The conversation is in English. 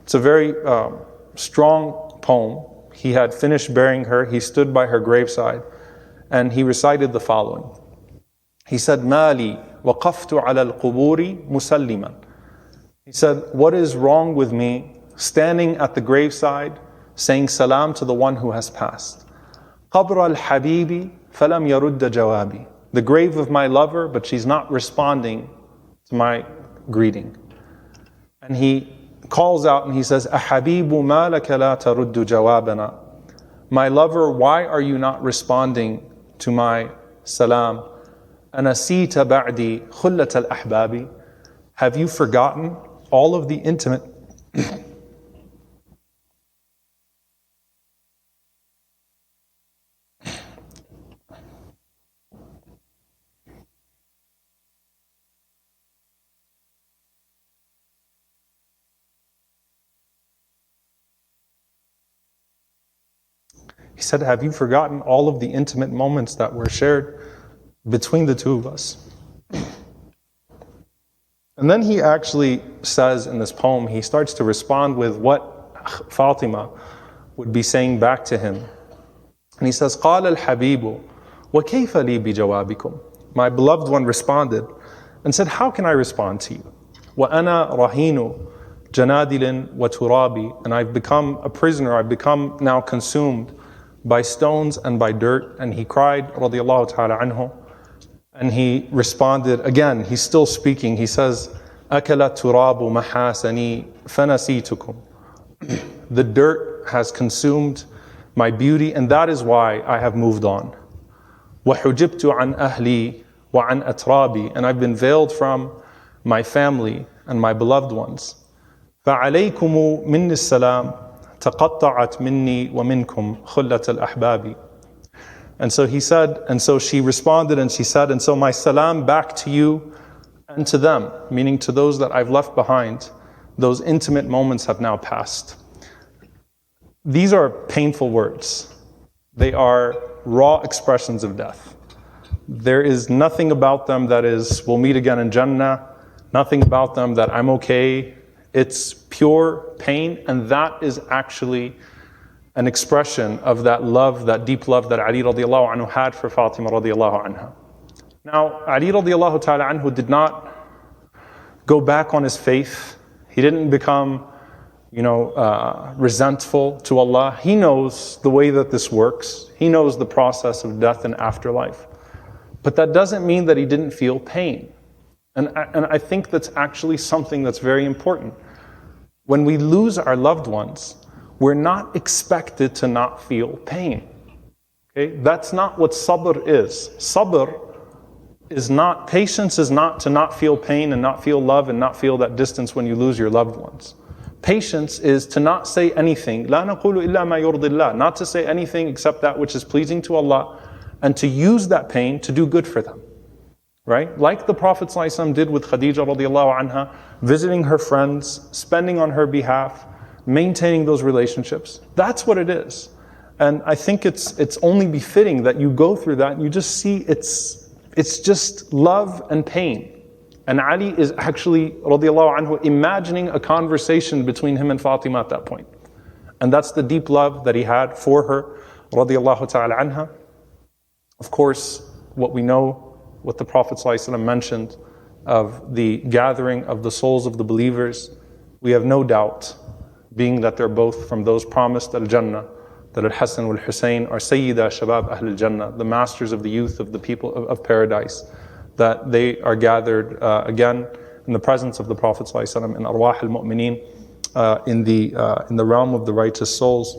It's a very strong poem. He had finished burying her. He stood by her graveside and he recited the following. He said, Mali waqaftu ala al-quburi musalliman. He said, what is wrong with me standing at the graveside saying salam to the one who has passed? Qabr al-habibi falam yarudda jawabi. The grave of my lover, but she's not responding to my greeting. And he calls out and he says, Ahabibu ma laka la taruddu jawabana. My lover, why are you not responding to my salam? Anasita ba'di khullat al-ahbabi. Have you forgotten all of the intimate He said, have you forgotten all of the intimate moments that were shared between the two of us? And then he actually says in this poem, he starts to respond with what Fatima would be saying back to him. And he says, قال الحبيب وكيف لي بجوابكم. My beloved one responded and said, how can I respond to you? وأنا رهين جنادل وترابي. And I've become a prisoner, I've become now consumed by stones and by dirt. And he cried, radiallahu ta'ala anhu. And he responded, again, he's still speaking. He says, أَكَلَ التُّرَابُ مَحَاسَنِي فَنَسِيتُكُمْ. The dirt has consumed my beauty, and that is why I have moved on. وَحُجِبْتُ عَنْ أَهْلِي وَعَنْ أَتْرَابِي. And I've been veiled from my family and my beloved ones. فَعَلَيْكُمُ مِنِّ السَّلَامِ تقطعت مني ومنكم خلة الأحباب. And so he said, and so she responded and she said, and so my salam back to you and to them, meaning to those that I've left behind. Those intimate moments have now passed. These are painful words. They are raw expressions of death. There is nothing about them that is, we'll meet again in Jannah, nothing about them that I'm okay. It's pure pain, and that is actually an expression of that love, that deep love that Ali radiallahu anhu had for Fatima radiallahu anha. Now, Ali radiallahu ta'ala anhu did not go back on his faith. He didn't become, resentful to Allah. He knows the way that this works. He knows the process of death and afterlife. But that doesn't mean that he didn't feel pain. And I think that's actually something that's very important. When we lose our loved ones, we're not expected to not feel pain. Okay? That's not what sabr is. Sabr is not, patience is not to not feel pain and not feel love and not feel that distance when you lose your loved ones. Patience is to not say anything, لا نقول إلا ما يرضي الله, not to say anything except that which is pleasing to Allah, and to use that pain to do good for them. Right? Like the Prophet ﷺ did with Khadija radiallahu anha, visiting her friends, spending on her behalf, maintaining those relationships. That's what it is. And I think it's only befitting that you go through that and you just see it's just love and pain. And Ali is actually, radiallahu anhu, imagining a conversation between him and Fatima at that point. And that's the deep love that he had for her, radiallahu ta'ala anha. Of course, what we know, what the Prophet ﷺ mentioned of the gathering of the souls of the believers, we have no doubt, being that they're both from those promised al-Jannah, that al-Hasan wal-Hussein are Sayyida Shabab Ahl al-Jannah, the masters of the youth of the people of paradise, that they are gathered again in the presence of the Prophet ﷺ in arwah al-mu'mineen, in the realm of the righteous souls.